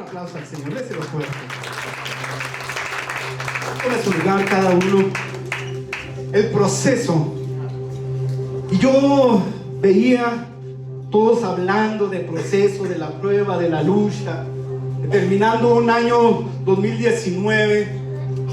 aplauso al Señor, déselo fuerte. Tome su lugar cada uno. El proceso. Y yo veía todos hablando del proceso, de la prueba, de la lucha, terminando un año 2019.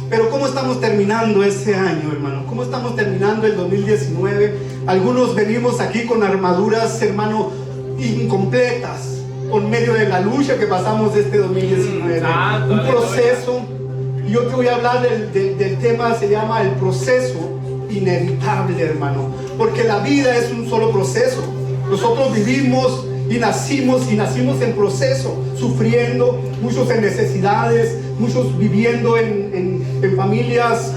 Pero ¿cómo estamos terminando ese año, hermano? ¿Cómo estamos terminando el 2019? Algunos venimos aquí con armaduras, hermano, incompletas, por medio de la lucha que pasamos este 2019. Un proceso. Y yo te voy a hablar del tema, se llama el proceso inevitable, hermano. Porque la vida es un solo proceso. Nosotros vivimos y nacimos en proceso, sufriendo, muchos en necesidades, muchos viviendo en familias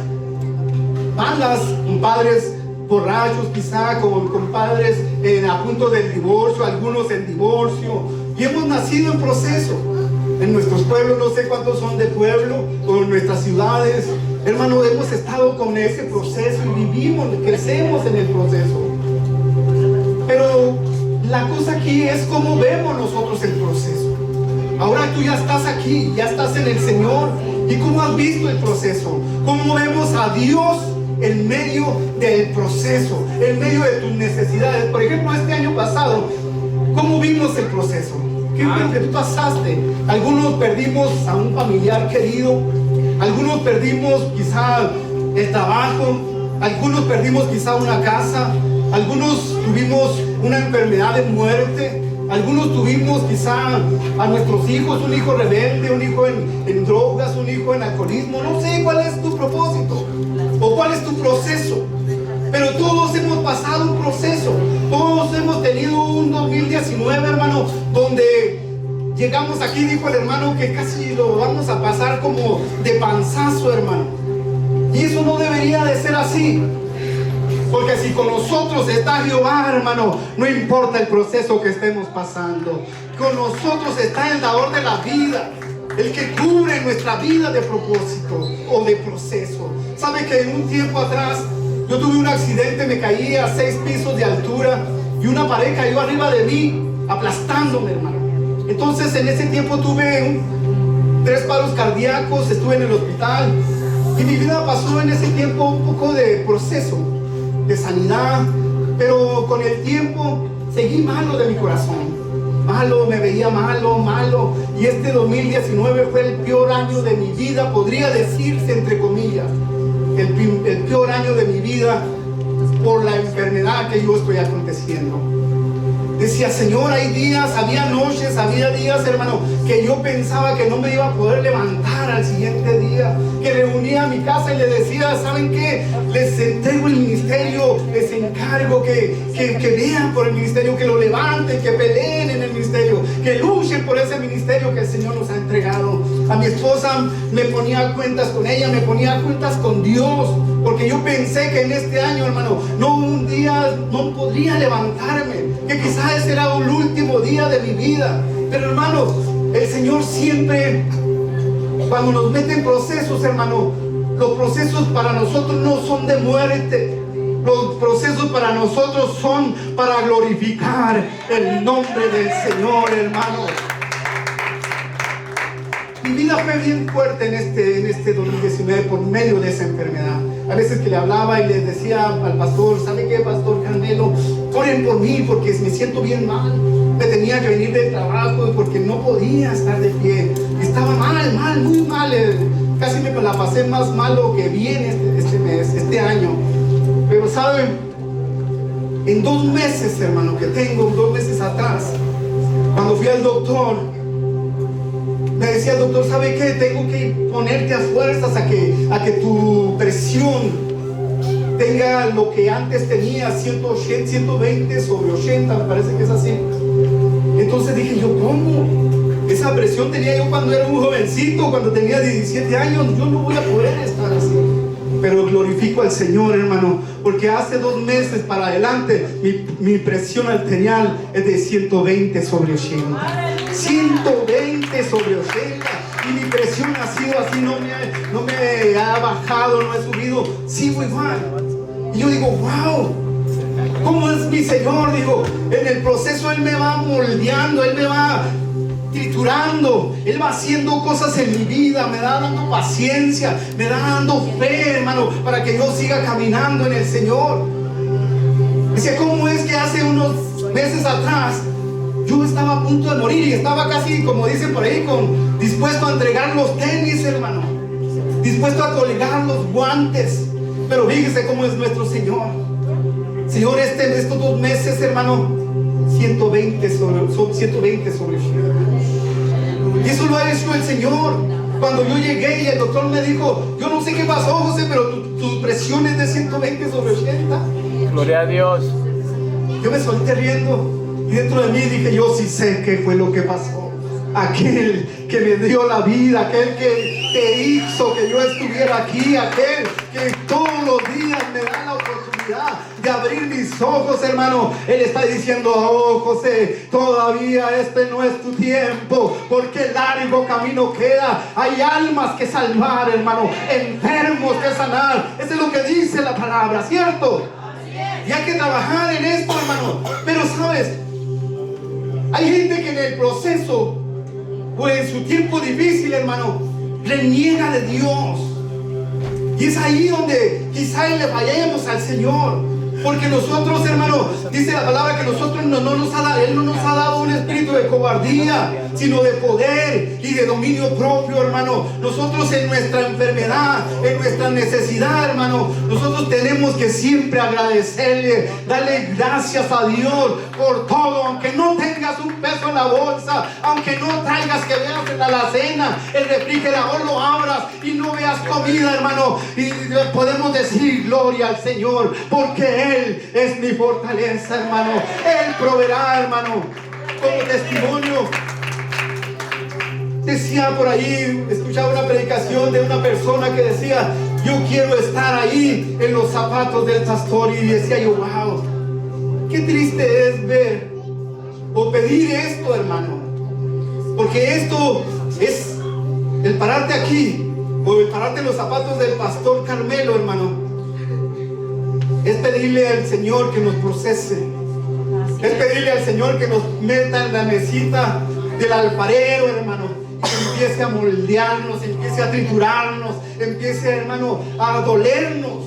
malas, con padres borrachos quizá, con padres a punto del divorcio, algunos en divorcio, y hemos nacido en proceso. En nuestros pueblos, no sé cuántos son de pueblo, o en nuestras ciudades, hermano, hemos estado con ese proceso y vivimos, crecemos en el proceso. Pero la cosa aquí es cómo vemos nosotros el proceso. Ahora tú ya estás aquí, ya estás en el Señor, y cómo has visto el proceso, cómo vemos a Dios en medio del proceso, en medio de tus necesidades. Por ejemplo, este año pasado, ¿cómo vimos el proceso? ¿Qué fue lo que tú pasaste? Algunos perdimos a un familiar querido, algunos perdimos quizá el trabajo, algunos perdimos quizá una casa, algunos tuvimos una enfermedad de muerte, algunos tuvimos quizá a nuestros hijos, un hijo rebelde, un hijo en drogas, un hijo en alcoholismo. No sé cuál es tu propósito o cuál es tu proceso, pero todos hemos pasado un proceso. Todos hemos tenido un 2019, hermano, donde llegamos aquí, dijo el hermano, que casi lo vamos a pasar como de panzazo, hermano. Y eso no debería de ser así. Porque si con nosotros está Jehová, hermano, no importa el proceso que estemos pasando. Con nosotros está el dador de la vida, el que cubre nuestra vida de propósito o de proceso. ¿Sabe que en un tiempo atrás yo tuve un accidente, me caí a 6 pisos de altura y una pared cayó arriba de mí, aplastándome, hermano? Entonces en ese tiempo tuve 3 paros cardíacos, estuve en el hospital y mi vida pasó en ese tiempo un poco de proceso, de sanidad, pero con el tiempo seguí malo de mi corazón, malo, me veía malo, y este 2019 fue el peor año de mi vida, podría decirse entre comillas, el peor año de mi vida por la enfermedad que yo estoy aconteciendo. Decía, Señor, hay días, había noches, había días, hermano, que yo pensaba que no me iba a poder levantar al siguiente día, que reunía a mi casa y le decía, ¿saben qué? Les entrego el ministerio, les encargo que vean por el ministerio, que lo levanten, que peleen en el ministerio, que luchen por ese ministerio que el Señor nos ha entregado. A mi esposa me ponía cuentas con ella, me ponía cuentas con Dios, porque yo pensé que en este año, hermano, un día no podría levantarme, que quizás ese era el último día de mi vida. Pero, hermano, el Señor siempre, cuando nos mete en procesos, hermano, los procesos para nosotros no son de muerte. Los procesos para nosotros son para glorificar el nombre del Señor, hermano. Mi vida fue bien fuerte en este 2019 por medio de esa enfermedad. A veces que le hablaba y le decía al pastor, ¿sabe qué, pastor Carmelo? Oren por mí porque me siento bien mal. Me tenía que venir del trabajo porque no podía estar de pie. Estaba mal, muy mal. Casi me la pasé más malo que bien este año. Pero ¿saben? En 2 meses, hermano, que tengo, 2 meses atrás, cuando fui al doctor, me decía el doctor, ¿sabe qué? Tengo que ponerte a fuerzas a que tu presión tenga lo que antes tenía, 180, 120 sobre 80, me parece que es así. Entonces dije yo, ¿cómo? Esa presión tenía yo cuando era un jovencito, cuando tenía 17 años, yo no voy a poder estar así. Pero glorifico al Señor, hermano, porque hace 2 meses para adelante mi presión arterial es de 120 sobre 80. 120 sobre 80. Y mi presión ha sido así, no me ha bajado, no he subido, sigo igual. Y yo digo, wow, ¿cómo es mi Señor? Digo, en el proceso Él me va moldeando, Él me va triturando, Él va haciendo cosas en mi vida, me da dando paciencia, me da dando fe, hermano, para que yo siga caminando en el Señor. Decía, ¿cómo es que hace unos meses atrás yo estaba a punto de morir y estaba casi, como dicen por ahí, dispuesto a entregar los tenis, hermano, dispuesto a colgar los guantes? Pero fíjese cómo es nuestro Señor. Señor, estos 2 meses, hermano, 120 sobre y eso lo ha hecho el Señor. Cuando yo llegué y el doctor me dijo, yo no sé qué pasó, José, pero tu presión es de 120 sobre 80. Gloria a Dios. Yo me solté riendo y dentro de mí dije, yo sí sé qué fue lo que pasó. Aquel que me dio la vida, aquel que hizo que yo estuviera aquí, aquel que todos los días me da la oportunidad de abrir mis ojos, hermano. Él está diciendo, oh José, todavía este no es tu tiempo, porque largo camino queda. Hay almas que salvar, hermano, enfermos que sanar. Eso es lo que dice la palabra, ¿cierto? Y hay que trabajar en esto, hermano. Pero sabes, hay gente que en el proceso o en su tiempo difícil, hermano, reniega de Dios. Y es ahí donde quizá le fallemos al Señor. Porque nosotros, hermano, dice la palabra que nosotros Él no nos ha dado un espíritu de cobardía, sino de poder y de dominio propio, hermano. Nosotros en nuestra enfermedad, en nuestra necesidad, hermano, nosotros tenemos que siempre agradecerle, darle gracias a Dios por todo. Aunque no tengas un peso en la bolsa, aunque no traigas, que veas en la alacena, el refrigerador lo abras y no veas comida, hermano, y podemos decir gloria al Señor, porque Él es mi fortaleza, hermano. Él proveerá, hermano. Como testimonio, decía por ahí, escuchaba una predicación de una persona que decía, yo quiero estar ahí en los zapatos del pastor. Y decía yo, wow, qué triste es ver o pedir esto, hermano, porque esto es el pararte aquí o el pararte en los zapatos del pastor Carmelo, hermano. Es pedirle al Señor que nos procese. Es pedirle al Señor que nos meta en la mesita del alfarero, hermano, y que empiece a moldearnos, empiece a triturarnos, empiece, hermano, a dolernos.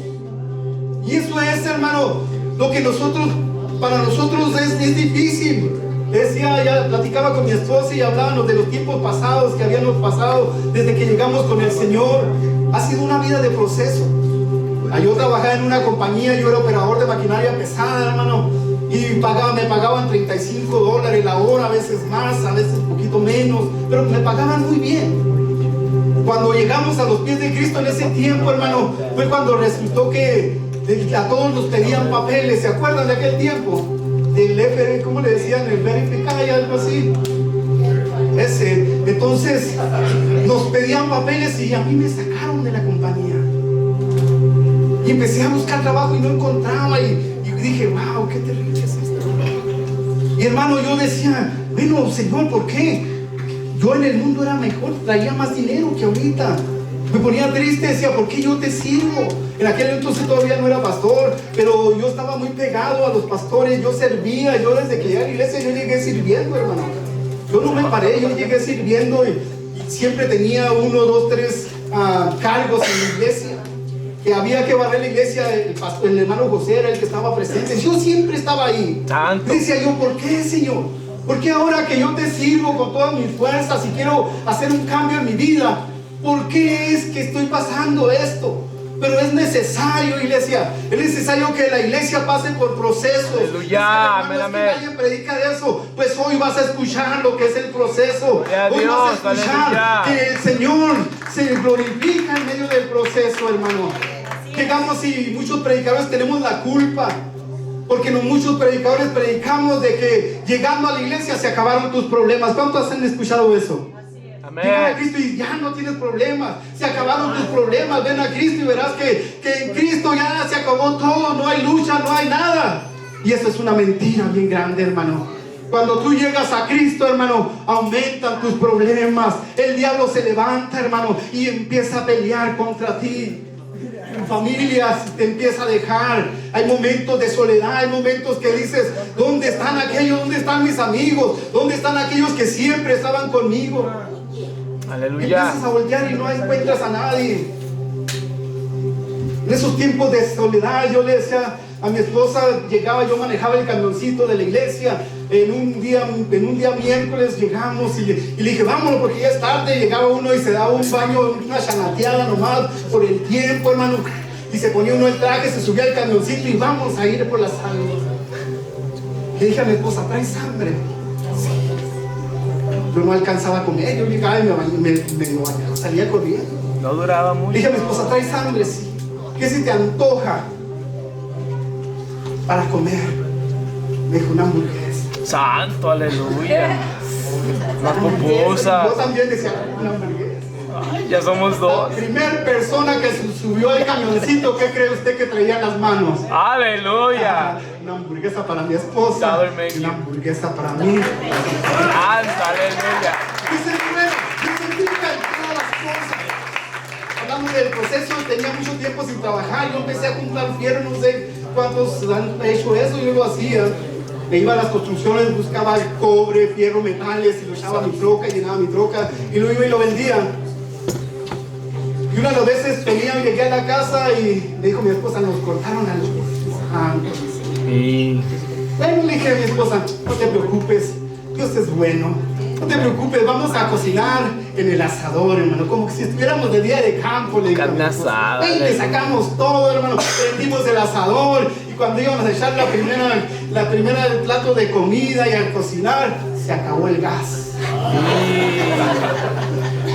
Y eso es, hermano, lo que para nosotros es difícil. Decía, ya platicaba con mi esposa y hablábamos de los tiempos pasados que habíamos pasado desde que llegamos con el Señor. Ha sido una vida de proceso. Yo trabajaba en una compañía, yo era operador de maquinaria pesada, hermano, y me pagaban $35 la hora, a veces más, a veces un poquito menos, pero me pagaban muy bien. Cuando llegamos a los pies de Cristo en ese tiempo, hermano, fue cuando resultó que a todos nos pedían papeles. ¿Se acuerdan de aquel tiempo? Del FR, ¿cómo le decían? El Verify, algo así. Entonces nos pedían papeles y a mí me sacaron de la compañía. Y empecé a buscar trabajo y no encontraba. Y dije, wow, qué terrible es esto. Y hermano, yo decía, bueno, Señor, ¿por qué? Yo en el mundo era mejor, traía más dinero que ahorita. Me ponía triste, decía, ¿por qué yo te sirvo? En aquel entonces todavía no era pastor, pero yo estaba muy pegado a los pastores, yo servía. Yo desde que llegué a la iglesia, yo llegué sirviendo, hermano. Yo no me paré, yo llegué sirviendo y siempre tenía 1, 2, 3 cargos en la iglesia. Que había que barrer la iglesia, el hermano José era el que estaba presente. Yo siempre estaba ahí. Decía yo, ¿por qué, Señor? ¿Por qué ahora que yo te sirvo con todas mis fuerzas y quiero hacer un cambio en mi vida, por qué es que estoy pasando esto? Pero es necesario, iglesia. Es necesario que la iglesia pase por procesos. Aleluya, amén, amén. Nadie predica de eso. Pues hoy vas a escuchar lo que es el proceso. Hoy vas a escuchar que el Señor se glorifica en medio del proceso, hermano. Llegamos y muchos predicadores tenemos la culpa, porque muchos predicadores predicamos de que llegando a la iglesia se acabaron tus problemas. ¿Cuántos han escuchado eso? Llegar a Cristo y ya no tienes problemas, se acabaron tus problemas. Ven a Cristo y verás que en Cristo ya se acabó todo, no hay lucha, no hay nada. Y eso es una mentira bien grande, hermano. Cuando tú llegas a Cristo, hermano, aumentan tus problemas. El diablo se levanta, hermano, y empieza a pelear contra ti. En familias te empieza a dejar. Hay momentos de soledad, hay momentos que dices, ¿dónde están aquellos? ¿Dónde están mis amigos? ¿Dónde están aquellos que siempre estaban conmigo? Aleluya. Empiezas a voltear y no encuentras a nadie. En esos tiempos de soledad yo le decía a mi esposa, yo manejaba el camioncito de la iglesia. En un día miércoles llegamos y le dije, vámonos porque ya es tarde. Llegaba uno y se daba un baño, una chanateada nomás por el tiempo, hermano. Y se ponía uno el traje, se subía al camioncito y vamos a ir por las aguas. Le dije a mi esposa, ¿traes hambre? Sí. Yo no alcanzaba a comer, yo llegaba y me bañaba, salía corriendo. No duraba mucho. Le dije a mi esposa, ¿traes hambre? Sí. ¿Qué se te antoja para comer? Me dijo, una hamburguesa. Santo, aleluya. Una pupusa. Yo también decía, una hamburguesa. Ay, ya somos dos. La primera persona que subió al camioncito, ¿qué cree usted que traía en las manos? Aleluya. Una hamburguesa para mi esposa. Dado el menú. Una hamburguesa para mí. Santo, aleluya. Dice, bueno, Dios bendiga en todas las cosas. Hablamos del proceso, tenía mucho tiempo sin trabajar. Yo empecé a juntar fierro, no sé cuántos han hecho eso, yo lo hacía. Me iba a las construcciones, buscaba cobre, fierro, metales, y lo echaba a mi troca, llenaba mi troca, y lo iba y lo vendía. Y una de las veces llegué a la casa y me dijo mi esposa, nos cortaron la luz. Y Bueno, le dije a mi esposa, no te preocupes, Dios es bueno. No te preocupes, vamos a cocinar en el asador, hermano, como que si estuviéramos de día de campo. Le dije, carne asada. y le sacamos todo, hermano, prendimos el asador y cuando íbamos a echar la primera del plato de comida y al cocinar, se acabó el gas.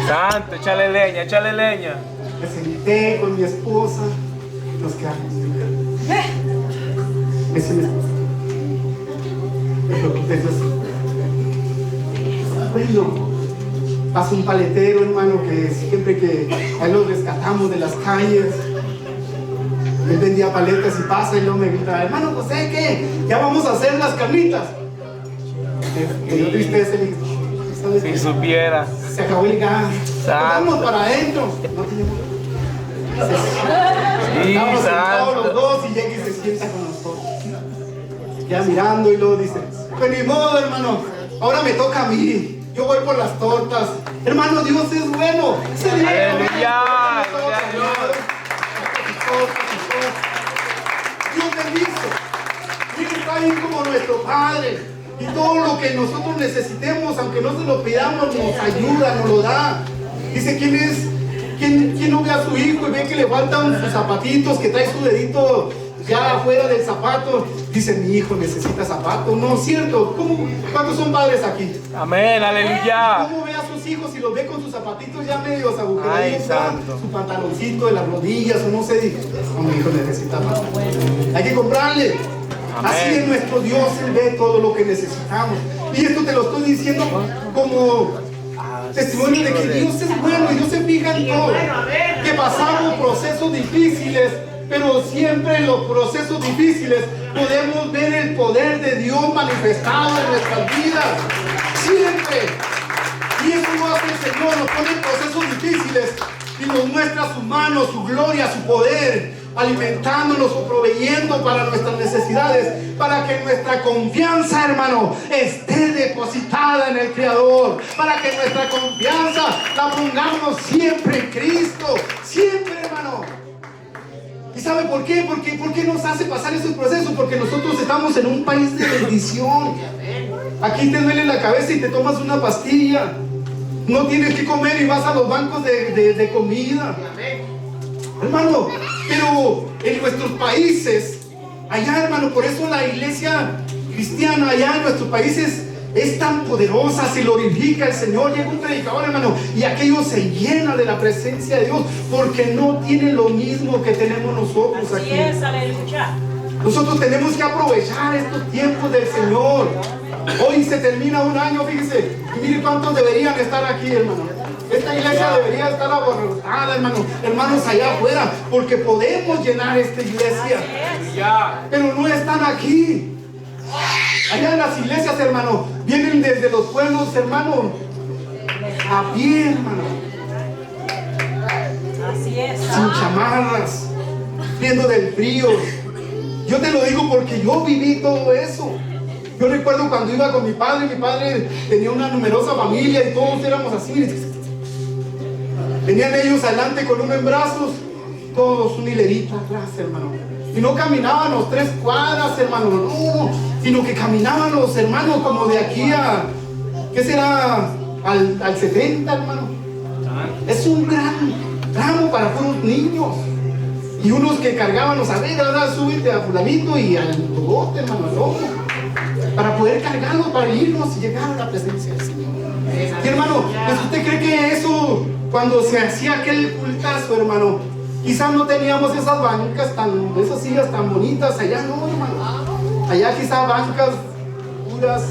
Santo, échale leña, échale leña. Me senté con mi esposa y nos quedamos. Me dice mi esposa, no te preocupes, Dios. Bueno, pasa un paletero, hermano, que siempre que a él lo rescatamos de las calles, él vendía paletas y pasa y luego me grita, hermano José, ¿qué? Ya vamos a hacer las carnitas. Me dio tristeza y le dije, ¿sabes Si qué? supiera. Se acabó el gas. Santo. Vamos para adentro. No tenemos. Sí, Estamos sentados los santo. dos y llega y se sienta con nosotros. Ya mirando y luego dice, pues ni modo, hermano, ahora me toca a mí. Yo voy por las tortas. Hermano, Dios es bueno. Aleluya. Gloria a Dios. Dios bendice. Él está ahí como nuestro Padre. Y todo lo que nosotros necesitemos, aunque no se lo pidamos, nos ayuda, nos lo da. Dice, ¿quién no ve a su hijo y ve que le faltan sus zapatitos, que trae su dedito ya afuera del zapato? Dice, mi hijo necesita zapatos. No es cierto. ¿Cuántos son padres aquí? Amén, aleluya. ¿Cómo ve a sus hijos y los ve con sus zapatitos ya medio Ay, agujeros? santo. Su pantaloncito de las rodillas o no sé. Dice, no, mi hijo necesita zapatos. Hay que comprarle. Amén. Así es nuestro Dios, Él ve todo lo que necesitamos. Y esto te lo estoy diciendo como testimonio de que Dios es bueno y Dios se fija en todo. Que pasamos procesos difíciles, pero siempre en los procesos difíciles podemos ver el poder de Dios manifestado en nuestras vidas. Siempre. Y eso lo hace el Señor, nos pone en procesos difíciles y nos muestra su mano, su gloria, su poder, alimentándonos o proveyendo para nuestras necesidades, para que nuestra confianza, hermano, esté depositada en el Creador, para que nuestra confianza la pongamos siempre en Cristo, siempre, hermano. ¿Y sabe por qué? ¿Por qué nos hace pasar esos procesos? Porque nosotros estamos en un país de bendición. Aquí te duele la cabeza y te tomas una pastilla. No tienes que comer y vas a los bancos de comida. Hermano, pero en nuestros países, allá, hermano, por eso la iglesia cristiana allá en nuestros países es tan poderosa, se glorifica el Señor. Llega un predicador, hermano, y aquello se llena de la presencia de Dios, porque no tiene lo mismo que tenemos nosotros Así aquí. es, aleluya. Nosotros tenemos que aprovechar estos tiempos del Señor. Hoy se termina un año, fíjese, y mire cuántos deberían estar aquí, hermano. Esta iglesia debería estar abarrotada, hermano, hermanos allá afuera, porque podemos llenar esta iglesia, pero no están aquí. Allá en las iglesias, hermano, vienen desde los pueblos, hermano, a pie, hermano. Así es, sin chamarras, sufriendo del frío. Yo te lo digo porque yo viví todo eso. Yo recuerdo cuando iba con mi padre tenía una numerosa familia y todos éramos así. Venían ellos adelante con uno en brazos, todos una hilerita atrás, hermano. Y no caminábamos 3 cuadras, hermano, no, sino que caminábamos, hermano, como de aquí a, ¿qué será? Al 70, hermano. Es un gran tramo para puros niños. Y unos que cargábamos, a ver, ahora súbete a fulanito y al bote, hermano, al lomo, para poder cargarlos, para irnos y llegar a la presencia del Señor. Y hermano, pues usted cree que eso, cuando se hacía aquel cultazo, hermano, quizás no teníamos esas bancas esas sillas tan bonitas, allá no, hermano. Allá quizás bancas puras.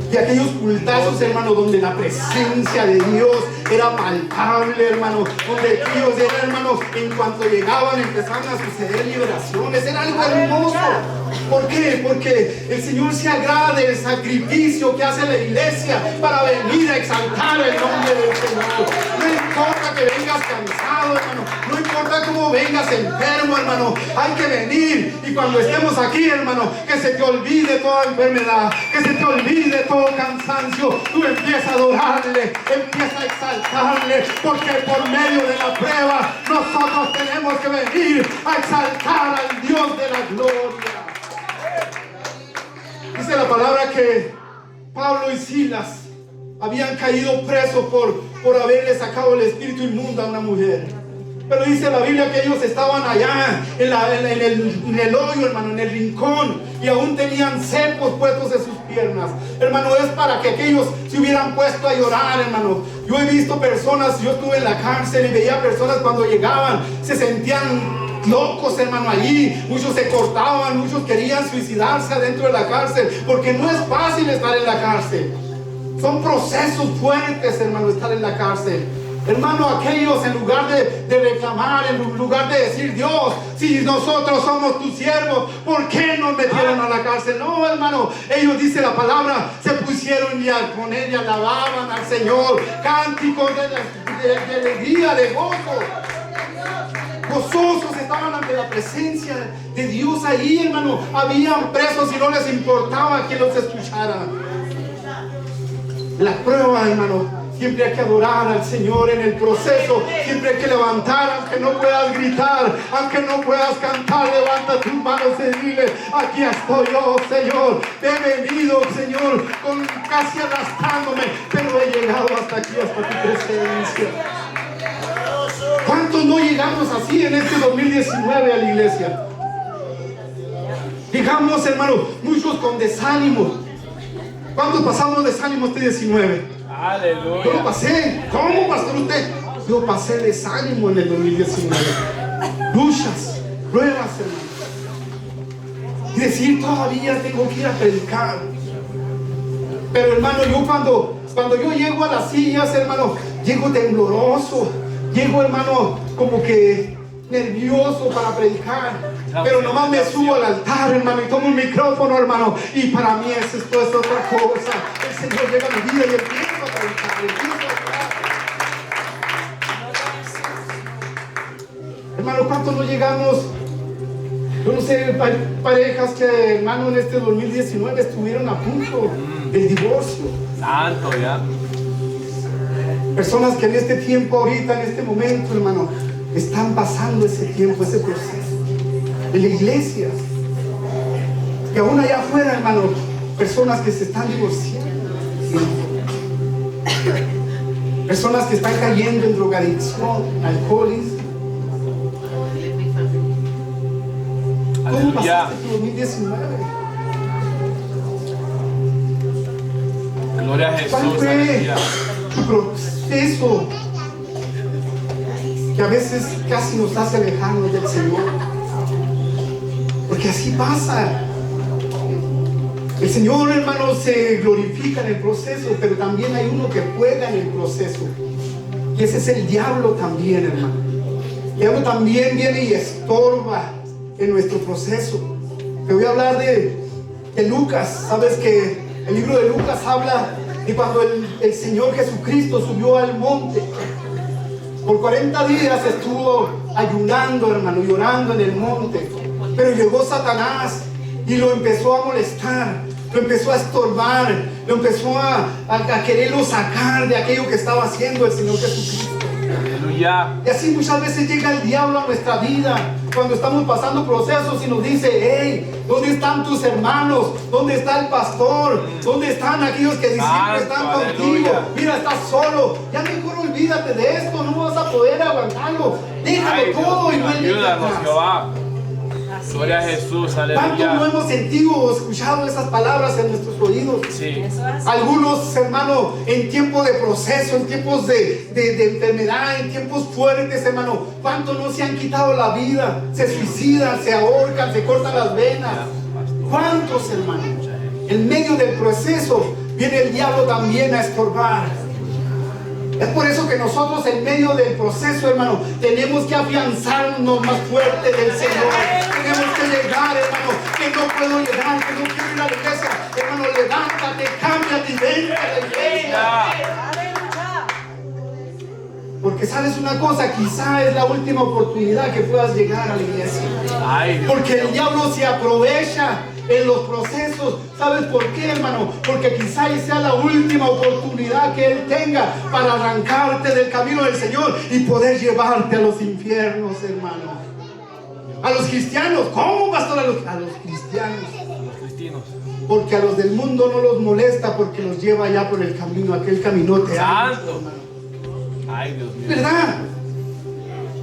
Y aquellos cultazos, hermano, donde la presencia de Dios era palpable, hermano, donde ellos eran, hermano, en cuanto llegaban empezaban a suceder liberaciones, era algo hermoso. ¿Por qué? Porque el Señor se agrada del sacrificio que hace la iglesia para venir a exaltar el nombre del Señor. No importa que vengas cansado, hermano, no importa cómo vengas enfermo, hermano, hay que venir. Y cuando estemos aquí, hermano, que se te olvide toda enfermedad, que se te olvide todo cansancio, tú empiezas a adorarle, empieza a exaltarle, porque por medio de la prueba nosotros tenemos que venir a exaltar al Dios de la gloria. Dice la palabra que Pablo y Silas habían caído presos por haberle sacado el espíritu inmundo a una mujer. Pero dice la Biblia que ellos estaban allá en el hoyo, hermano, en el rincón, y aún tenían cepos puestos en sus piernas. Hermano, es para que aquellos se hubieran puesto a llorar, hermano. Yo he visto personas, yo estuve en la cárcel y veía personas cuando llegaban, se sentían locos, hermano, allí. Muchos se cortaban, muchos querían suicidarse adentro de la cárcel, porque no es fácil estar en la cárcel. Son procesos fuertes, hermano, estar en la cárcel. Hermano, aquellos en lugar de reclamar, en lugar de decir, Dios, si nosotros somos tus siervos, ¿por qué nos metieron a la cárcel? No, hermano, ellos, dice la palabra, se pusieron y al poner y alababan al Señor, cánticos de alegría, de gozo. Gozosos estaban ante la presencia de Dios ahí, hermano. Habían presos y no les importaba que los escuchara. La prueba, hermano, siempre hay que adorar al Señor en el proceso. Siempre hay que levantar, aunque no puedas gritar, aunque no puedas cantar, levanta tus manos y dile, aquí estoy yo, Señor. He venido, Señor, casi arrastrándome, pero he llegado hasta aquí, hasta tu presencia. ¿Cuántos no llegamos así en este 2019 a la iglesia? Digamos, hermano, muchos con desánimo. ¿Cuántos pasamos desánimo este 19? Aleluya. Yo lo pasé. ¿Cómo, pastor, usted? Yo pasé desánimo en el 2019. Luchas, pruebas, hermano. Y decir, todavía tengo que ir a predicar. Pero, hermano, yo cuando yo llego a las sillas, hermano, llego tembloroso. Llego, hermano, como que nervioso para predicar. Pero nomás me subo al altar, hermano, y tomo un micrófono, hermano. Y para mí esto es otra cosa. El Señor llega a mi vida y empiezo a predicar, Hermano, ¿cuántos no llegamos? Yo no sé, parejas que, hermano, en este 2019 estuvieron a punto del divorcio. Santo, ya. Personas que en este tiempo, ahorita, en este momento, hermano, están pasando ese tiempo, ese proceso. En la iglesia. Y aún allá afuera, hermano, personas que se están divorciando. Personas que están cayendo en drogadicción, alcoholismo. ¿Cómo pasaste tu 2019? Gloria a Jesús. ¿Cuál fue Aleluya. tu proceso que a veces casi nos hace alejarnos del Señor? Porque así pasa. El Señor, hermano, se glorifica en el proceso, pero también hay uno que juega en el proceso. Y ese es el diablo también, hermano. El diablo también viene y estorba en nuestro proceso. Te voy a hablar de Lucas. Sabes que el libro de Lucas habla de cuando el Señor Jesucristo subió al monte. Por 40 días estuvo ayunando, hermano, y orando en el monte. Pero llegó Satanás y lo empezó a molestar, lo empezó a estorbar, lo empezó a quererlo sacar de aquello que estaba haciendo el Señor Jesucristo. Aleluya. Y así muchas veces llega el diablo a nuestra vida cuando estamos pasando procesos y nos dice: hey, ¿dónde están tus hermanos? ¿Dónde está el pastor? ¿Dónde están aquellos que siempre están contigo? Aleluya. Mira, estás solo. Ya mejor olvídate de esto, no vas a poder aguantarlo. Déjalo Ay, todo y Dios mío, vuelve ayúdanos, atrás. Jehová. Gloria a Jesús, ¿Cuánto no aleluya. hemos sentido o escuchado esas palabras en nuestros oídos? Sí. Algunos, hermano, en tiempos de proceso, en tiempos de enfermedad, en tiempos fuertes, hermano, ¿cuánto no se han quitado la vida? Se suicidan, se ahorcan, se cortan las venas. ¿Cuántos, hermano? En medio del proceso viene el diablo también a estorbar. Es por eso que nosotros en medio del proceso, hermano, tenemos que afianzarnos más fuerte del Señor. Tenemos que llegar, hermano, que no puedo llegar, que no quiero ir a la iglesia. Hermano, levántate, cámbiate y vente a la iglesia. Porque sabes una cosa, quizá es la última oportunidad que puedas llegar a la iglesia. Ay, Dios Porque mío. el diablo se aprovecha en los procesos. ¿Sabes por qué, hermano? Porque quizá sea la última oportunidad que él tenga para arrancarte del camino del Señor y poder llevarte a los infiernos, hermano. A los cristianos. ¿Cómo, pastor? A los cristianos. Los cristianos. Porque a los del mundo no los molesta, porque los lleva ya por el camino, aquel caminote. Santo. Hermano. Ay, Dios mío. ¿Verdad?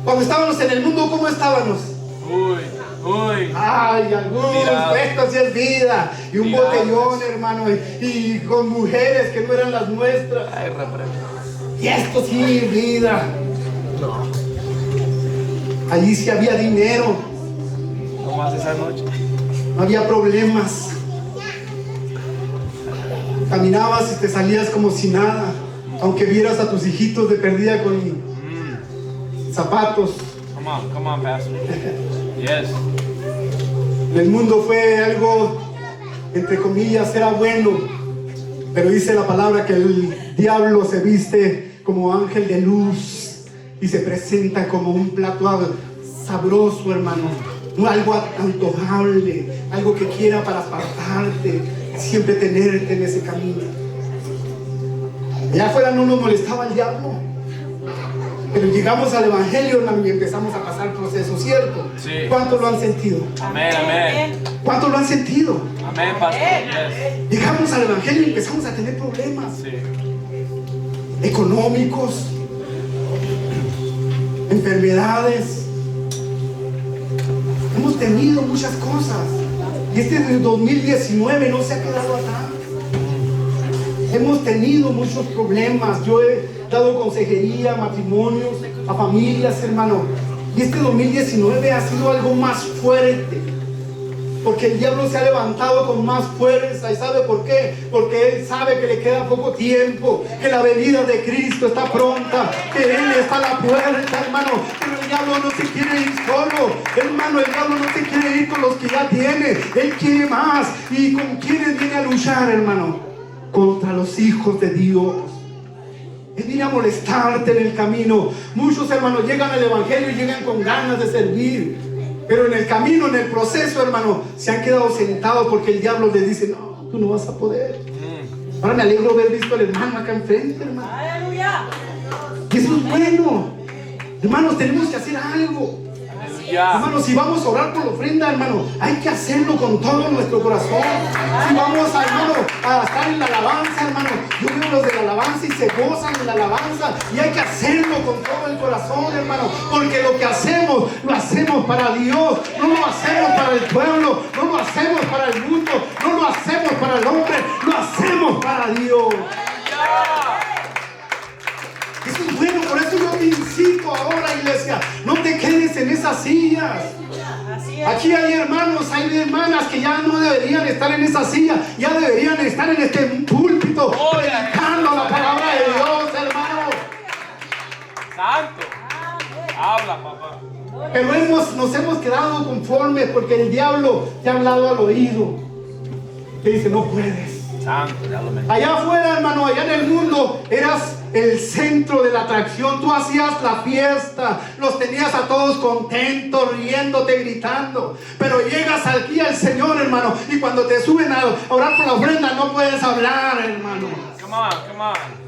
Cuando estábamos en el mundo, ¿cómo estábamos? Uy. Ay, algunos, Tirado. esto sí es vida. Y un Tirado. botellón, hermano, y con mujeres que no eran las nuestras. Ay, reprendo. Y esto sí es vida. Allí sí había dinero, No más esa noche. no había problemas. Caminabas y te salías como si nada, aunque vieras a tus hijitos de perdida con zapatos. Come on, Pastor. Yes. El mundo fue algo, entre comillas, era bueno, pero dice la palabra que el diablo se viste como ángel de luz y se presenta como un plato sabroso, hermano, no algo antojable, algo que quiera para apartarte, siempre tenerte en ese camino. Allá afuera no nos molestaba el diablo, pero llegamos al evangelio, hermano, y empezamos a pasar procesos, ¿cierto? Sí. ¿Cuántos lo han sentido? Amén. ¿Cuántos lo han sentido? Amén, Pastor. Yes. Llegamos al evangelio y empezamos a tener problemas Sí. económicos, enfermedades. Hemos tenido muchas cosas y este de 2019 no se ha quedado atrás. Hemos tenido muchos problemas. Yo he dado consejería a matrimonios, a familias, hermano, y este 2019 ha sido algo más fuerte, porque el diablo se ha levantado con más fuerza. ¿Y sabe por qué? Porque él sabe que le queda poco tiempo, que la venida de Cristo está pronta, que Él está a la puerta, hermano. Pero el diablo no se quiere ir solo, hermano. El diablo no se quiere ir con los que ya tiene. Él quiere más. ¿Y con quiénes viene a luchar, hermano? Contra los hijos de Dios. Él viene a molestarte en el camino. Muchos, hermanos, llegan al evangelio y llegan con ganas de servir, pero en el camino, en el proceso, hermano, se han quedado sentados porque el diablo les dice: no, tú no vas a poder. Ahora me alegro haber visto al hermano acá enfrente, hermano. Aleluya. Y eso es bueno. Hermanos, tenemos que hacer algo. Aleluya. Hermanos, si vamos a orar por la ofrenda, hermano, hay que hacerlo con todo nuestro corazón. Si vamos, hermano, a estar en la alabanza, hermano, yo veo los de la alabanza y se gozan en la alabanza, y hay que hacerlo con todo el corazón, hermano, porque lo que hacemos, lo hacemos para Dios, no lo hacemos para el pueblo, no lo hacemos para el mundo, no lo hacemos para el hombre, lo hacemos para Dios. Eso es bueno. Por eso yo te incito ahora, iglesia, no te quedes en esas sillas. Así es. Aquí hay hermanos, hay hermanas que ya no deberían estar en esa silla, ya deberían estar en este púlpito predicando la palabra de Dios, hermano. Santo. Habla, papá. Pero nos hemos quedado conformes porque el diablo te ha hablado al oído. Te dice: no puedes. Santo, ya lo metí. Allá afuera, hermano, allá en el mundo, eras el centro de la atracción. Tú hacías la fiesta, los tenías a todos contentos, riéndote, gritando. Pero llegas aquí al Señor, hermano, y cuando te suben a orar por la ofrenda no puedes hablar, hermano. Come on, come on.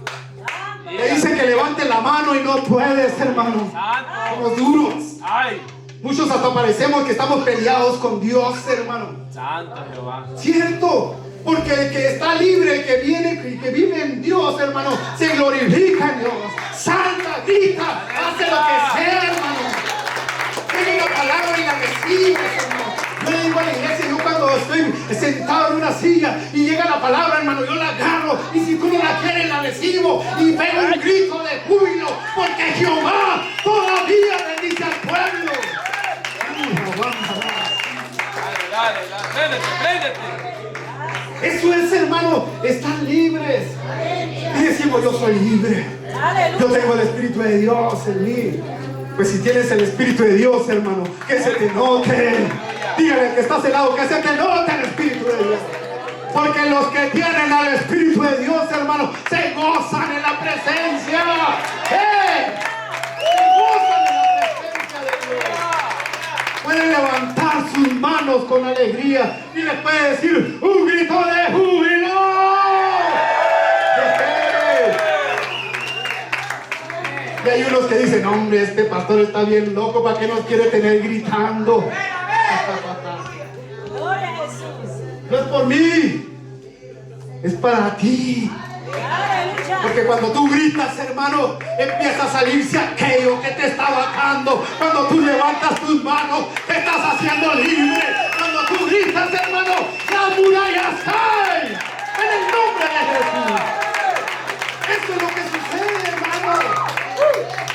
Le dice que levante la mano y no puedes, hermano. Santo. Somos duros. Ay. Muchos hasta parecemos que estamos peleados con Dios, hermano. Santo Jehová. Cierto, porque el que está libre, el que viene y que vive en Dios, hermano, se glorifica en Dios. Salta, grita, hace lo que sea, hermano. Tiene una palabra y la recibe, hermano. Yo le digo a la iglesia, yo cuando estoy sentado en una silla y llega la palabra, hermano, yo la agarro, y si tú no la quieres, la recibo y pego un grito de júbilo, porque Jehová todavía bendice al pueblo. Dale, préndete. Eso es, hermano, están libres. Y decimos, yo soy libre. Yo tengo el Espíritu de Dios en mí. Pues si tienes el Espíritu de Dios, hermano, que se te note. Dígale al que está a ese lado, que se te note el Espíritu de Dios. Porque los que tienen al Espíritu de Dios, hermano, se gozan en la presencia. ¡Hey! Se gozan en la presencia de Dios. Pueden levantar sus manos con alegría y les puede decir un grito de júbilo. Y hay unos que dicen, hombre, este pastor está bien loco, ¿para qué nos quiere tener gritando? Gloria a Jesús. No es por mí, es para ti. Aleluya. Porque cuando tú gritas, hermano, empieza a salirse aquello que te está atando. Cuando tú levantas tus manos, te estás haciendo libre. Cuando tú gritas, hermano, las murallas caen. En el nombre de Jesús. Eso es lo que sucede, hermano.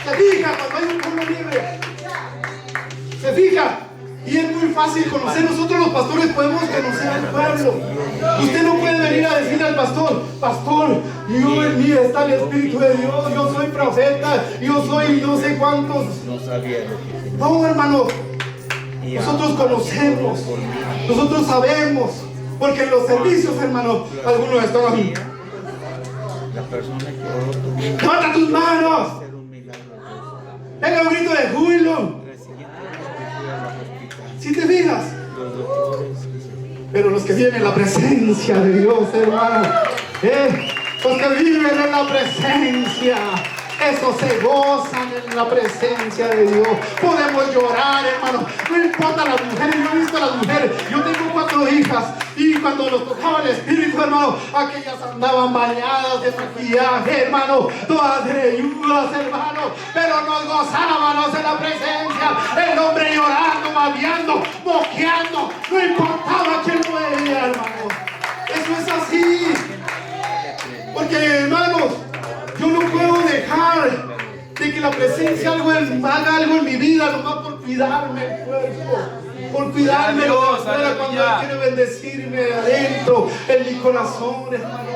Se fija cuando hay un pueblo libre. Se fija. Y es muy fácil conocer. Nosotros los pastores podemos conocer al pueblo. Usted no puede venir a decirle al pastor, pastor, yo en mí está el Espíritu de Dios, yo soy profeta, yo soy no sé cuántos. No, hermano, nosotros conocemos, nosotros sabemos, porque en los servicios, hermano, algunos estaban. Levanta tus manos. Venga un grito de júbilo. Si te fijas, pero los que viven en la presencia de Dios, hermano, los que viven en la presencia, esos se gozan en la presencia de Dios. Podemos llorar, hermano, no importa las mujeres. Yo he visto a las mujeres, yo tengo 4 hijas, y cuando nos tocaba el Espíritu, hermano, aquellas andaban bañadas de maquillaje, hermano, todas dreyudas, hermano, pero nos gozábamos en la presencia. El hombre llorando, babeando, moqueando, no importaba quién lo veía, hermano. Eso es así. Porque, hermanos, yo no puedo dejar de que la presencia haga algo en mi vida, nomás por cuidarme el cuerpo, por cuidarme lo de afuera, cuando Él quiere bendecirme adentro, en mi corazón, hermano.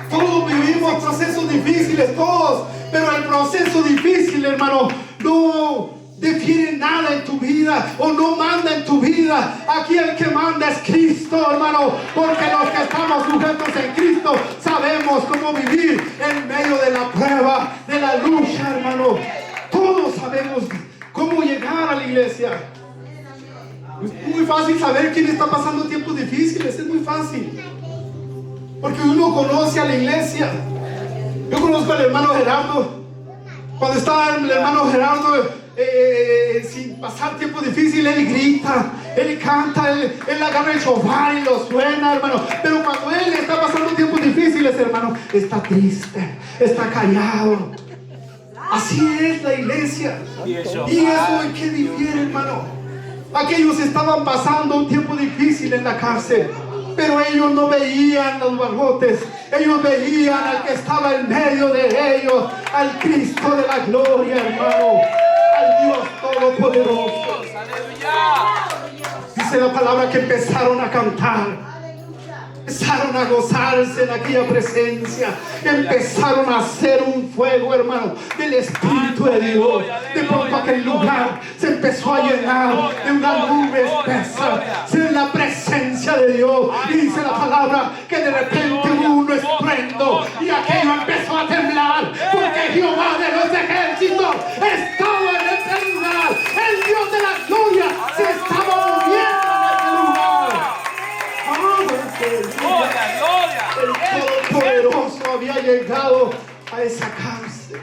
Todos vivimos procesos difíciles, todos, pero el proceso difícil, hermano, no defiere nada en tu vida o no manda en tu vida. Aquí el que manda es Cristo, hermano, porque los que estamos sujetos en Cristo sabemos cómo vivir en medio de la prueba, de la lucha, hermano. Todos sabemos cómo llegar a la iglesia. Es muy fácil saber quién está pasando tiempos difíciles, es muy fácil, porque uno conoce a la iglesia. Yo conozco al hermano Gerardo. Cuando estaba el hermano Gerardo sin pasar tiempos difíciles, él grita, él canta, él agarra el shofar y lo suena, hermano. Pero cuando él está pasando tiempos difíciles, hermano, está triste, está callado. Así es la iglesia. Y eso es que difiere, hermano. Aquellos estaban pasando un tiempo difícil en la cárcel, pero ellos no veían los barrotes. Ellos veían al que estaba en medio de ellos, al Cristo de la gloria, hermano, al Dios Todopoderoso. Dice la palabra que empezaron a cantar, empezaron a gozarse en aquella presencia, empezaron a hacer un fuego, hermano, del Espíritu de Dios. De pronto aquel lugar se empezó a llenar de una nube espesa, en la presencia de Dios. Y dice la palabra que de repente uno un estruendo y aquello empezó a temblar porque Jehová de los ejércitos estaba en ese lugar. El Dios de la gloria se estaba moviendo en ese lugar. Gloria, gloria. El Todopoderoso había llegado a esa cárcel.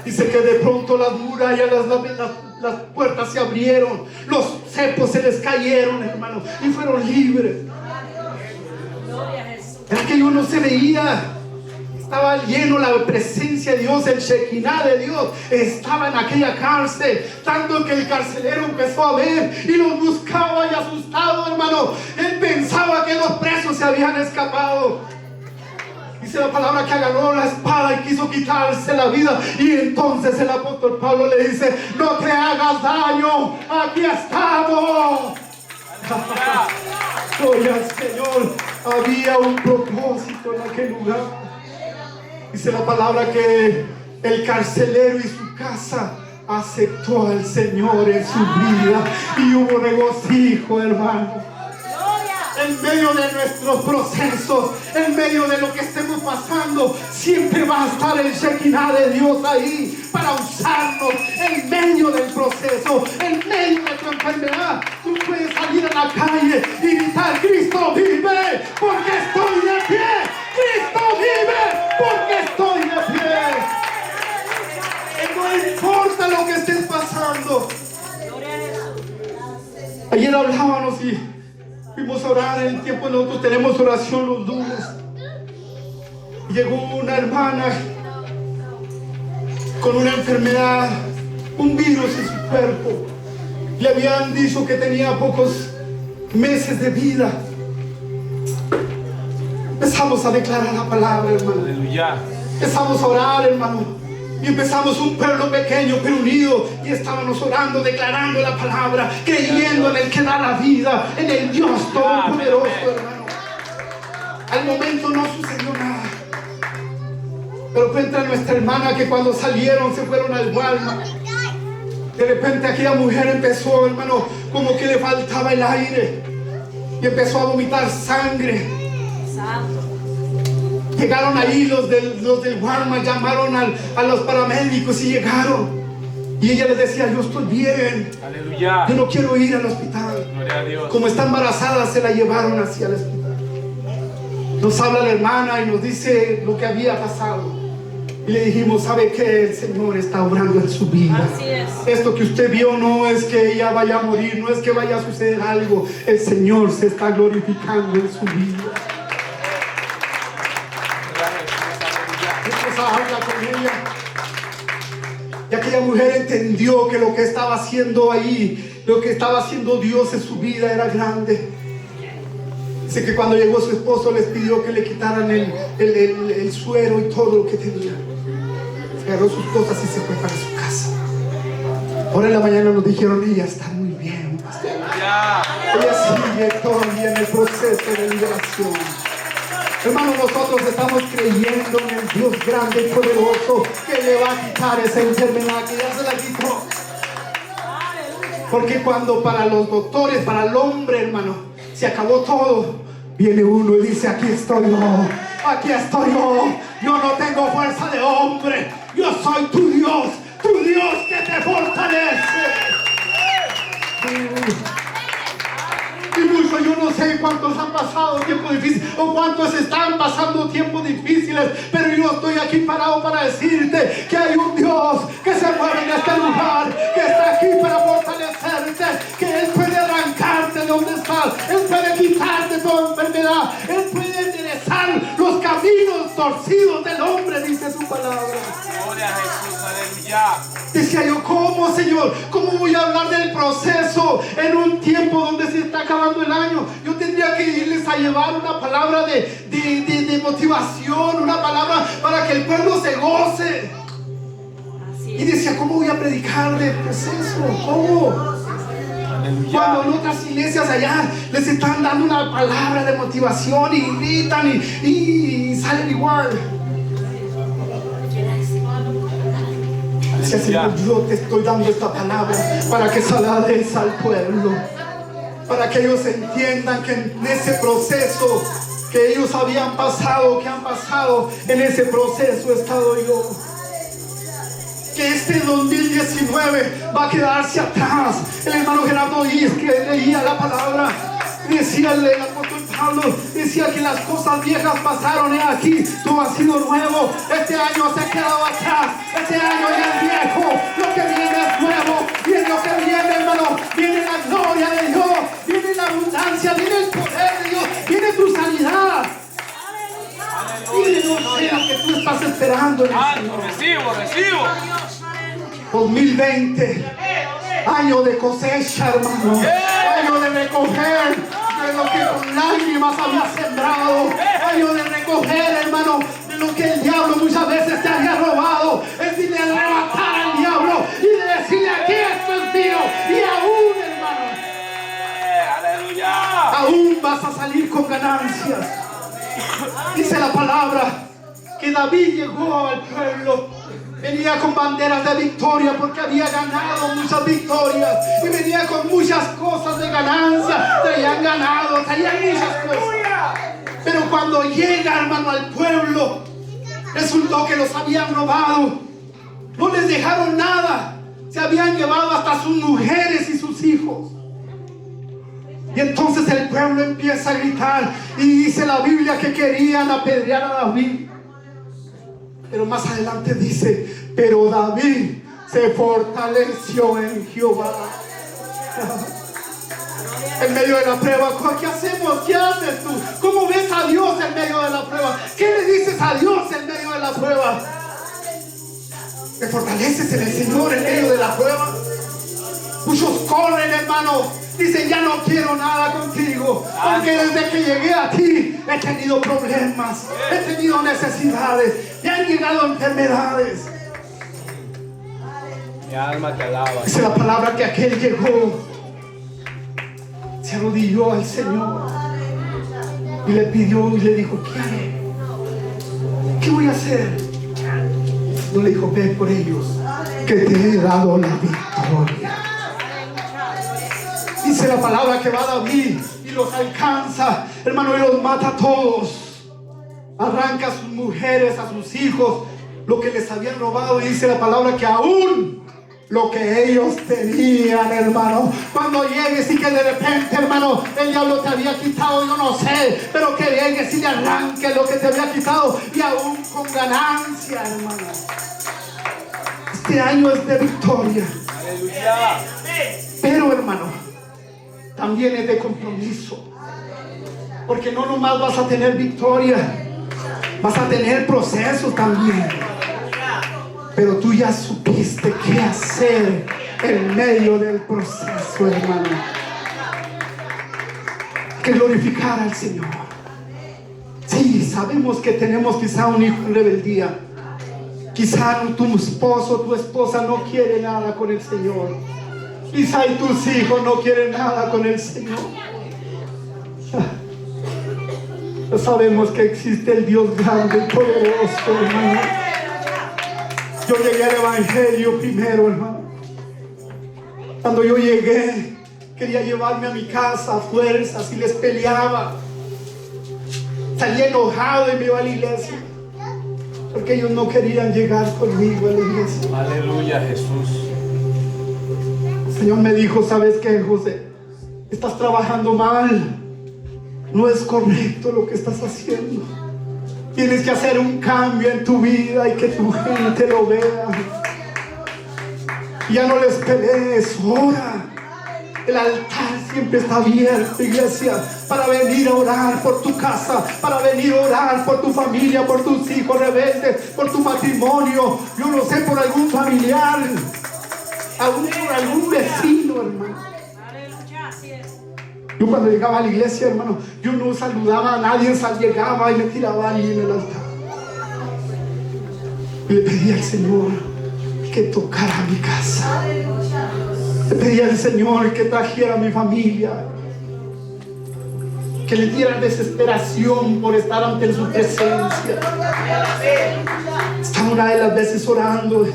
Dice que de pronto la muralla, las puertas se abrieron, los cepos se les cayeron, hermano, y fueron libres. En aquello no se veía, estaba lleno la presencia de Dios, el Shekinah de Dios estaba en aquella cárcel, tanto que el carcelero empezó a ver y los buscaba y asustado, hermano. Él pensaba que los presos se habían escapado. Dice la palabra que agarró la espada y quiso quitarse la vida. Y entonces el apóstol Pablo le dice: no te hagas daño, aquí estamos. Gloria al Señor. Había un propósito en aquel lugar. Dice la palabra que el carcelero y su casa aceptó al Señor en su vida. Y hubo regocijo, hermano. En medio de nuestros procesos, en medio de lo que estemos pasando, siempre va a estar el Shekinah de Dios ahí para usarnos. En medio del proceso, en medio de tu enfermedad, tú puedes salir a la calle y gritar: Cristo vive porque estoy de pie. Cristo vive porque estoy de pie. No importa lo que estés pasando. Ayer hablábamos y fuimos a orar en el tiempo. Nosotros tenemos oración los lunes. Llegó una hermana con una enfermedad, un virus en su cuerpo. Le habían dicho que tenía pocos meses de vida. Empezamos a declarar la palabra, hermano. Aleluya. Empezamos a orar, hermano. Y empezamos un pueblo pequeño pero unido, y estábamos orando, declarando la palabra, creyendo en el que da la vida, en el Dios Todopoderoso, hermano. Al momento no sucedió nada, pero cuenta nuestra hermana que cuando salieron, se fueron al Walmart. De repente aquella mujer empezó, hermano, como que le faltaba el aire y empezó a vomitar sangre. Llegaron ahí los del Walmart, llamaron a los paramédicos y llegaron. Y ella les decía: yo estoy bien. Aleluya. Yo no quiero ir al hospital. Gloria a Dios. Como está embarazada, se la llevaron hacia el hospital. Nos habla la hermana y nos dice lo que había pasado. Y le dijimos: ¿sabe qué? El Señor está obrando en su vida. Así es. Esto que usted vio no es que ella vaya a morir, no es que vaya a suceder algo. El Señor se está glorificando en su vida. Habla con ella, y aquella mujer entendió que lo que estaba haciendo ahí, lo que estaba haciendo Dios en su vida era grande. Dice que cuando llegó su esposo les pidió que le quitaran el suero y todo lo que tenía. Se agarró sus cosas y se fue para su casa. Ahora en la mañana nos dijeron: ella está muy bien, pastor. Ella sigue todavía en el proceso de liberación. Hermanos, nosotros estamos creyendo en el Dios grande y poderoso que le va a quitar esa enfermedad que ya se la quitó. Porque cuando para los doctores, para el hombre, hermano, se acabó todo, viene uno y dice: aquí estoy yo, aquí estoy yo. Yo no tengo fuerza de hombre, yo soy tu Dios que te fortalece. Y muchos, yo no sé cuántos han pasado tiempos difíciles o cuántos están pasando tiempos difíciles, pero yo estoy aquí parado para decirte que hay un Dios que se mueve en este lugar, que está aquí para fortalecerte, que Él puede arrancarte de donde estás, Él puede quitarte toda enfermedad, Él puede enderezar los caminos torcidos del hombre, dice su palabra. Gloria a Jesús, aleluya. Decía yo: ¿cómo, Señor? ¿Cómo voy a hablar del proceso en un tiempo donde se está acabando el año? Yo tendría que irles a llevar una palabra de motivación, una palabra para que el pueblo se goce. Y decía: ¿cómo voy a predicar del proceso? ¿Cómo? Aleluya. Cuando en otras iglesias allá les están dando una palabra de motivación y gritan y salen igual. Decía: Señor, yo te estoy dando esta palabra para que se la des al pueblo, para que ellos entiendan que en ese proceso que ellos habían pasado, que han pasado en ese proceso, he estado yo. Que este 2019 va a quedarse atrás. El hermano Gerardo Díaz, que leía la palabra, decía el apóstol Pablo, decía que las cosas viejas pasaron y aquí todo ha sido nuevo. Este año se ha quedado atrás, este año ya es viejo, lo que viene es nuevo. Y en lo que viene, hermano, viene la gloria de Dios, viene la abundancia, viene el poder de Dios, viene tu sanidad. Viene lo que tú estás esperando en el Alto, Señor. recibo. 2020, año de cosecha, hermano, año de recoger de lo que con lágrimas había sembrado, año de recoger, hermano, de lo que el diablo muchas veces te había robado. Es decir, de arrebatar al diablo y de decirle: aquí esto es mío. Y aún, hermano, Aleluya. aún vas a salir con ganancias. Dice la palabra que David llegó al pueblo, venía con banderas de victoria porque había ganado muchas victorias, y venía con muchas cosas de ganancia, traían ganado, traían muchas cosas. Pero cuando llega, hermano, al pueblo, resultó que los habían robado, no les dejaron nada, se habían llevado hasta sus mujeres y sus hijos. Y entonces el pueblo empieza a gritar, y dice la Biblia que querían apedrear a David. Pero más adelante dice: pero David se fortaleció en Jehová. En medio de la prueba, ¿qué hacemos? ¿Qué haces tú? ¿Cómo ves a Dios en medio de la prueba? ¿Qué le dices a Dios en medio de la prueba? ¿Te fortaleces en el Señor en medio de la prueba? Muchos corren, hermano. Dicen: ya no quiero nada contigo, porque desde que llegué a ti he tenido problemas, he tenido necesidades, me han llegado enfermedades. Mi alma te alaba. Dice la palabra que aquel llegó, se arrodilló al Señor y le pidió y le dijo: ¿qué haré? ¿Qué voy a hacer? No le dijo: ve por ellos, que te he dado la victoria. Dice la palabra que va David y los alcanza, hermano, y los mata a todos. Arranca a sus mujeres, a sus hijos, lo que les habían robado. Y dice la palabra que aún lo que ellos tenían, hermano, cuando llegues y que de repente, hermano, el diablo te había quitado, yo no sé, pero que llegues y le arranques lo que te había quitado, y aún con ganancia, hermano. Este año es de victoria. Aleluya. Pero, hermano, también es de compromiso, porque no nomás vas a tener victoria, vas a tener procesos también. Pero tú ya supiste qué hacer en medio del proceso, hermano. Que glorificar al Señor. Sí, sabemos que tenemos quizá un hijo en rebeldía, quizá tu esposo, tu esposa no quiere nada con el Señor. Quizá y tus hijos no quieren nada con el Señor. No sabemos que existe el Dios grande y poderoso, hermano. Yo llegué al Evangelio primero, hermano. Cuando yo llegué, quería llevarme a mi casa a fuerzas y les peleaba. Salí enojado y me iba a la iglesia, porque ellos no querían llegar conmigo a la iglesia. Aleluya, Jesús. El Señor me dijo: ¿sabes qué, José? Estás trabajando mal. No es correcto lo que estás haciendo. Tienes que hacer un cambio en tu vida y que tu gente lo vea. Ya no les pelees, ora. El altar siempre está abierto, iglesia, para venir a orar por tu casa, para venir a orar por tu familia, por tus hijos rebeldes, por tu matrimonio. Yo no sé, por algún familiar, aún por algún vecino, hermano. Yo cuando llegaba a la iglesia, hermano, yo no saludaba a nadie, llegaba y me tiraba ahí en el altar. Y le pedía al Señor que tocara mi casa. Le pedía al Señor que trajera a mi familia, que le diera desesperación por estar ante su presencia. Estaba una de las veces orando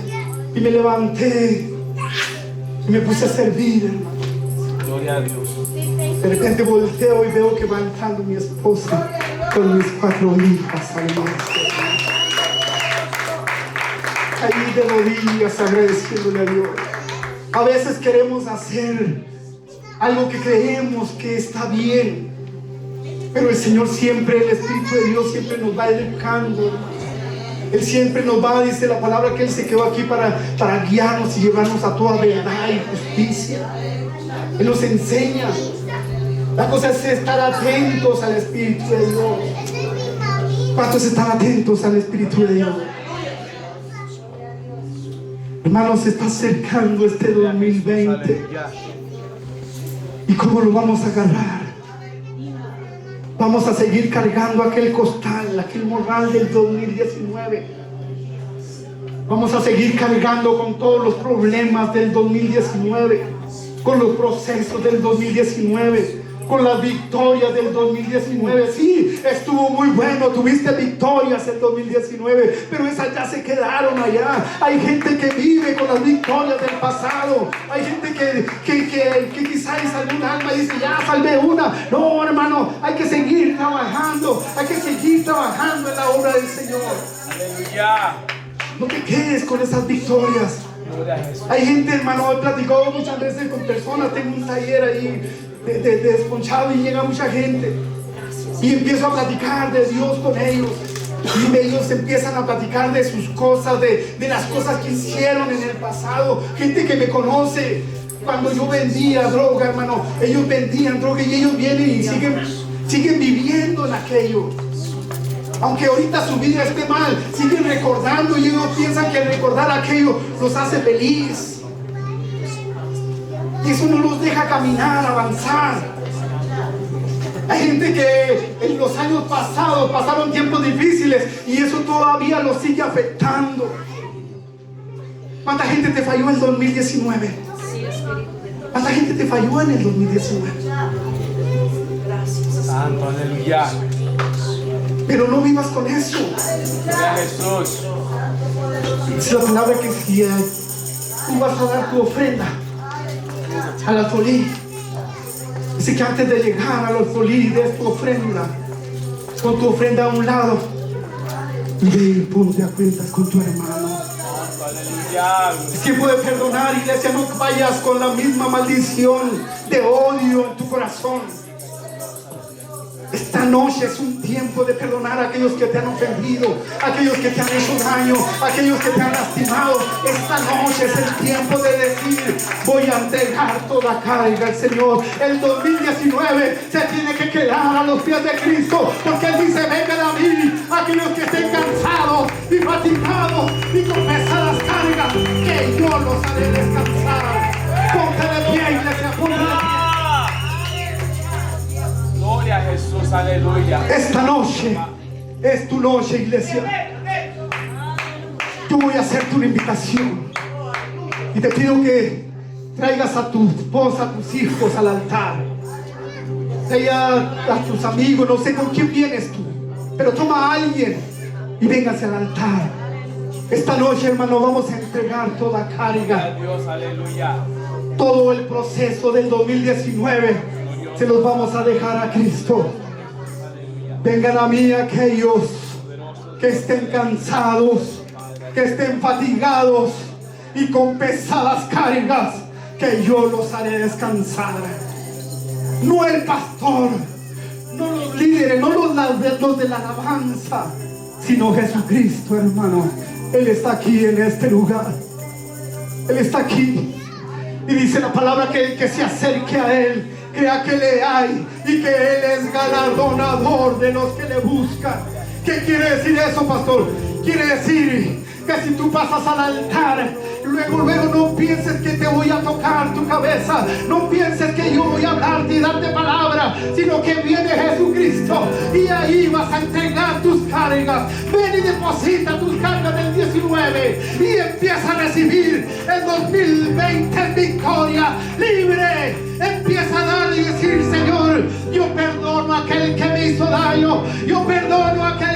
y me levanté y me puse a servir, hermano. Gloria a Dios. De repente volteo y veo que va entrando mi esposa con mis 4 hijas al maestro. Ahí de rodillas agradeciéndole a Dios. A veces queremos hacer algo que creemos que está bien, pero el Señor siempre, el Espíritu de Dios siempre nos va educando. Él siempre nos va, dice la palabra, que Él se quedó aquí para guiarnos y llevarnos a toda verdad y justicia. Él nos enseña. La cosa es estar atentos al Espíritu de Dios. ¿Cuántos están atentos al Espíritu de Dios? Hermanos, se está acercando este 2020. ¿Y cómo lo vamos a agarrar? Vamos a seguir cargando aquel costal, aquel morral del 2019. Vamos a seguir cargando con todos los problemas del 2019, con los procesos del 2019, con las victorias del 2019. Sí, estuvo muy bueno, tuviste victorias el 2019, pero esas ya se quedaron allá. Hay gente que vive con las victorias del pasado. Hay gente que quizás salve un alma y dice, ya salvé una. No, hermano, hay que seguir trabajando, hay que seguir trabajando en la obra del Señor. Aleluya. No te quedes con esas victorias. Hay gente, hermano, he platicado muchas veces con personas, tengo un taller ahí de desponchado y llega mucha gente y empiezo a platicar de Dios con ellos y ellos empiezan a platicar de sus cosas, de las cosas que hicieron en el pasado. Gente que me conoce cuando yo vendía droga, hermano, ellos vendían droga y ellos vienen y siguen viviendo en aquello. Aunque ahorita su vida esté mal, siguen recordando y ellos piensan que recordar aquello los hace feliz. Y eso no los deja caminar, avanzar. Hay gente que en los años pasados pasaron tiempos difíciles y eso todavía los sigue afectando. ¿Cuánta gente te falló en el 2019? ¿Cuánta gente te falló en el 2019? Santo, aleluya. Pero no vivas con eso. Gloria a Jesús. Dice la palabra que si tú vas a dar tu ofrenda al alfolí, dice que antes de llegar al alfolí des tu ofrenda, con tu ofrenda a un lado, y ve y ponte a cuentas con tu hermano. Santo, aleluya. Es tiempo de perdonar, iglesia. No vayas con la misma maldición de odio en tu corazón. Esta noche es un tiempo de perdonar a aquellos que te han ofendido, a aquellos que te han hecho daño, a aquellos que te han lastimado. Esta noche es el tiempo de decir, voy a entregar toda carga al Señor. El 2019 se tiene que quedar a los pies de Cristo, porque Él dice, vengan a mí, aquellos que estén cansados y fatigados y con pesadas cargas, que yo los haré descansar. Ponte de pie, iglesia, ponte de pie. Gloria a Jesús, aleluya. Esta noche es tu noche, iglesia. Yo voy a hacerte una invitación y te pido que traigas a tu esposa, a tus hijos al altar. Traiga a tus amigos, no sé con quién vienes tú, pero toma a alguien y véngase al altar. Esta noche, hermano, vamos a entregar toda carga. Gloria a Dios, aleluya. Todo el proceso del 2019 se los vamos a dejar a Cristo. Vengan a mí aquellos que estén cansados, que estén fatigados y con pesadas cargas, que yo los haré descansar. No el pastor, no los líderes, no los de la alabanza, sino Jesucristo, hermano. Él está aquí en este lugar. Él está aquí. Y dice la palabra que el que se acerque a Él, crea que le hay y que Él es galardonador de los que le buscan. ¿Qué quiere decir eso, pastor? Quiere decir que si tú pasas al altar, luego no pienses que te voy a tocar tu cabeza, no pienses que yo voy a hablarte y darte palabra, sino que viene Jesucristo y ahí vas a entregar tus cargas. Ven y deposita tus cargas del 19 y empieza a recibir el 2020 en victoria, libre. Empieza a dar y decir, Señor, yo perdono a aquel que me hizo daño, yo perdono a aquel